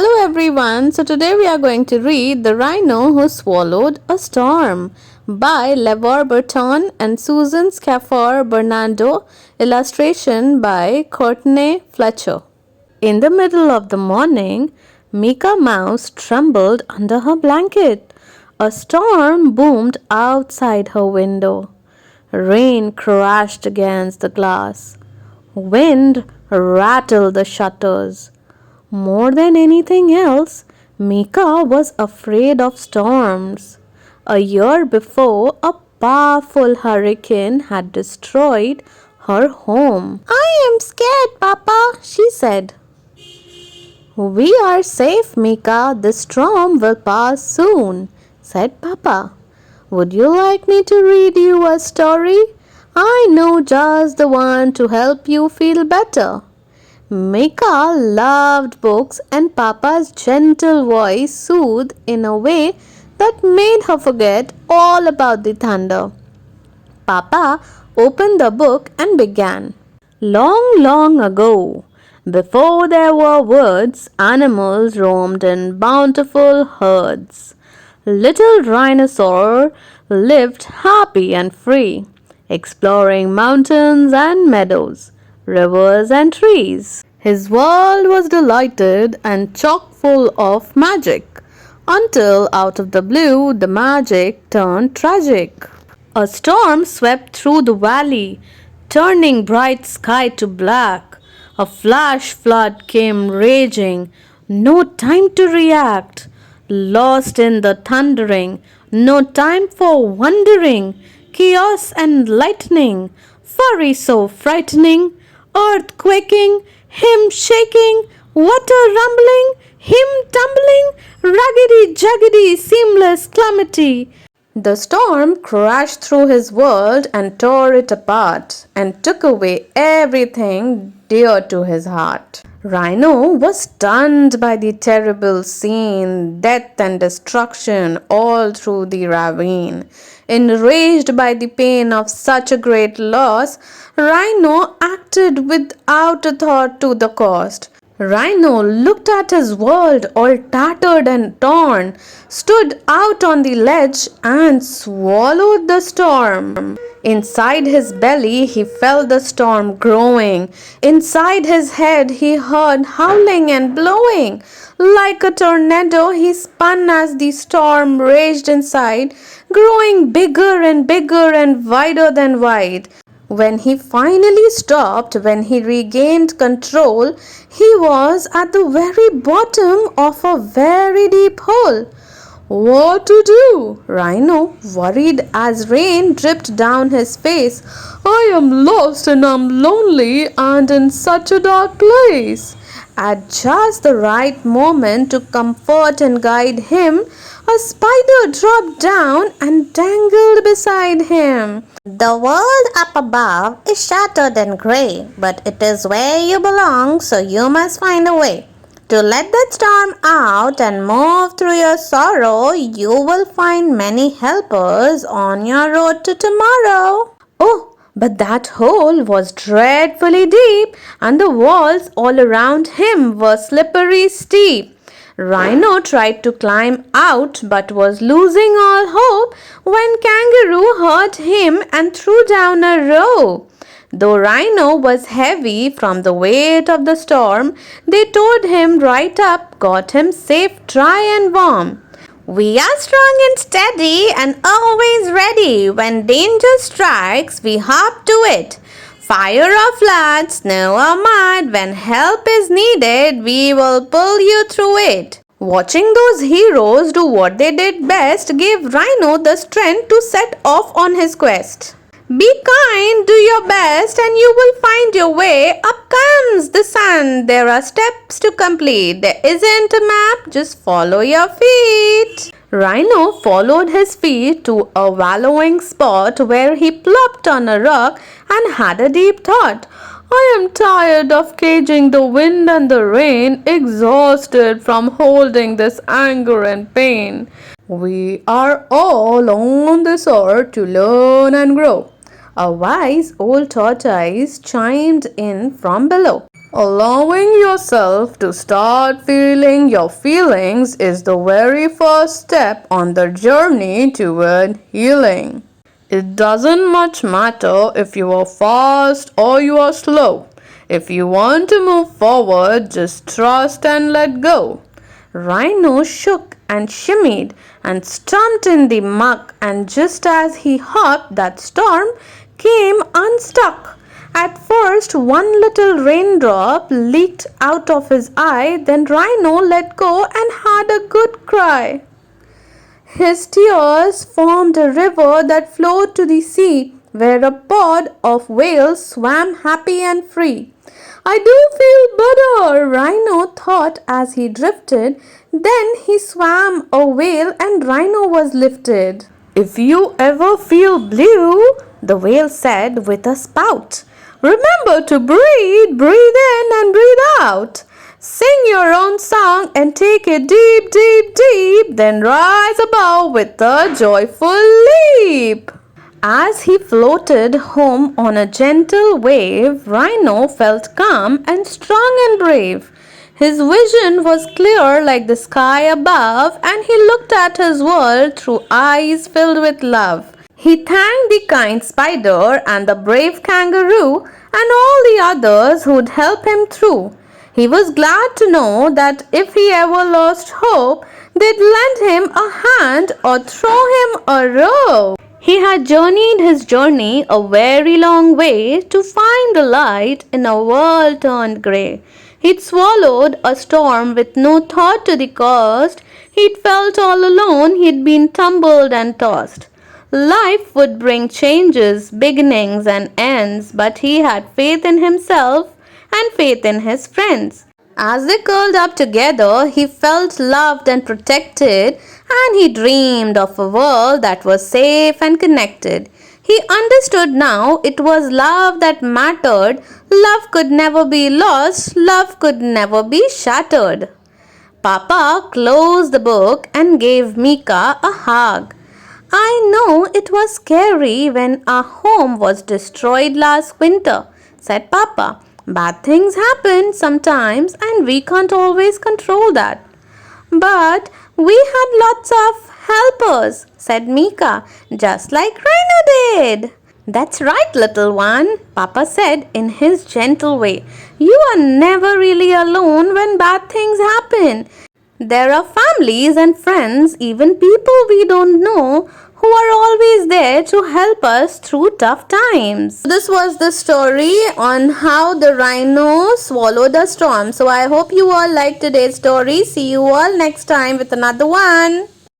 Hello everyone, so today we are going to read The Rhino Who Swallowed a Storm by LeVar Burton and Susan Schaefer Bernardo, illustration by Courtenay Fletcher. In the middle of the morning, Mika Mouse trembled under her blanket. A storm boomed outside her window. Rain crashed against the glass. Wind rattled the shutters. More than anything else, Mika was afraid of storms. A year before, a powerful hurricane had destroyed her home. "I am scared, Papa," she said. "We are safe, Mika. The storm will pass soon," said Papa. "Would you like me to read you a story? I know just the one to help you feel better." Mika loved books, and Papa's gentle voice soothed in a way that made her forget all about the thunder. Papa opened the book and began. Long, long ago, before there were words, animals roamed in bountiful herds. Little Rhinosaur lived happy and free, exploring mountains and meadows, rivers and trees. His world was delighted and chock full of magic, until out of the blue the magic turned tragic. A storm swept through the valley, turning bright sky to black. A flash flood came raging, no time to react. Lost in the thundering, no time for wondering. Chaos and lightning, fury so frightening, earth quaking, him shaking, water rumbling, him tumbling, raggedy jaggedy seamless calamity. The storm crashed through his world and tore it apart and took away everything dear to his heart. Rhino was stunned by the terrible scene, death and destruction all through the ravine. Enraged by the pain of such a great loss, Rhino acted without a thought to the cost. Rhino looked at his world all tattered and torn, stood out on the ledge and swallowed the storm. Inside his belly he felt the storm growing. Inside his head he heard howling and blowing. Like a tornado he spun as the storm raged inside, growing bigger and wider than wide. When he finally stopped, when he regained control, he was at the very bottom of a very deep hole. What to do? Rhino worried as rain dripped down his face. "I am lost and I'm lonely and in such a dark place." At just the right moment to comfort and guide him, a spider dropped down and dangled beside him. "The world up above is shattered and grey, but it is where you belong, so you must find a way to let that storm out and move through your sorrow. You will find many helpers on your road to tomorrow." Oh, but that hole was dreadfully deep, and the walls all around him were slippery steep. Rhino tried to climb out but was losing all hope when Kangaroo heard him and threw down a rope. Though Rhino was heavy from the weight of the storm, they towed him right up, got him safe, dry and warm. "We are strong and steady and always ready. When danger strikes, we hop to it. Fire or flood, snow or mud, when help is needed, we will pull you through it." Watching those heroes do what they did best gave Rhino the strength to set off on his quest. "Be kind, do your best, and you will find your way. Up comes the sun. There are steps to complete. There isn't a map, just follow your feet." Rhino followed his feet to a wallowing spot where he plopped on a rock and had a deep thought. "I am tired of caging the wind and the rain, exhausted from holding this anger and pain. We are all on this earth to learn and grow." A wise old tortoise chimed in from below. Allowing yourself to start feeling your feelings is the very first step on the journey toward healing. It doesn't much matter if you are fast or you are slow. If you want to move forward, just trust and let go. Rhino shook and shimmied and stumped in the muck, and just as he hopped, that storm came unstuck. At first, one little raindrop leaked out of his eye, then Rhino let go and had a good cry. His tears formed a river that flowed to the sea, where a pod of whales swam happy and free. I do feel better, Rhino thought as he drifted. Then he swam a whale and Rhino was lifted. If you ever feel blue, the whale said with a spout, remember to breathe in and breathe out. Sing your own song and take it deep, deep, deep, then rise above with a joyful leap. As he floated home on a gentle wave, Rhino felt calm and strong and brave. His vision was clear like the sky above, and he looked at his world through eyes filled with love. He thanked the kind spider and the brave kangaroo and all the others who'd help him through. He was glad to know that if he ever lost hope, they'd lend him a hand or throw him a rope. He had journeyed his journey a very long way to find the light in a world turned grey. He'd swallowed a storm with no thought to the cost. He'd felt all alone, he'd been tumbled and tossed. Life would bring changes, beginnings and ends, but he had faith in himself and faith in his friends. As they curled up together, he felt loved and protected, and he dreamed of a world that was safe and connected. He understood now it was love that mattered. Love could never be lost, love could never be shattered. Papa closed the book and gave Mika a hug. I know it was scary when our home was destroyed last winter, said Papa. Bad things happen sometimes and we can't always control that. But we had lots of helpers, said Mika, just like Rhino did. That's right, little one, Papa said in his gentle way. You are never really alone when bad things happen. There are families and friends, even people we don't know, who are always there to help us through tough times. This was the story on how the rhino swallowed a storm. So I hope you all liked today's story. See you all next time with another one.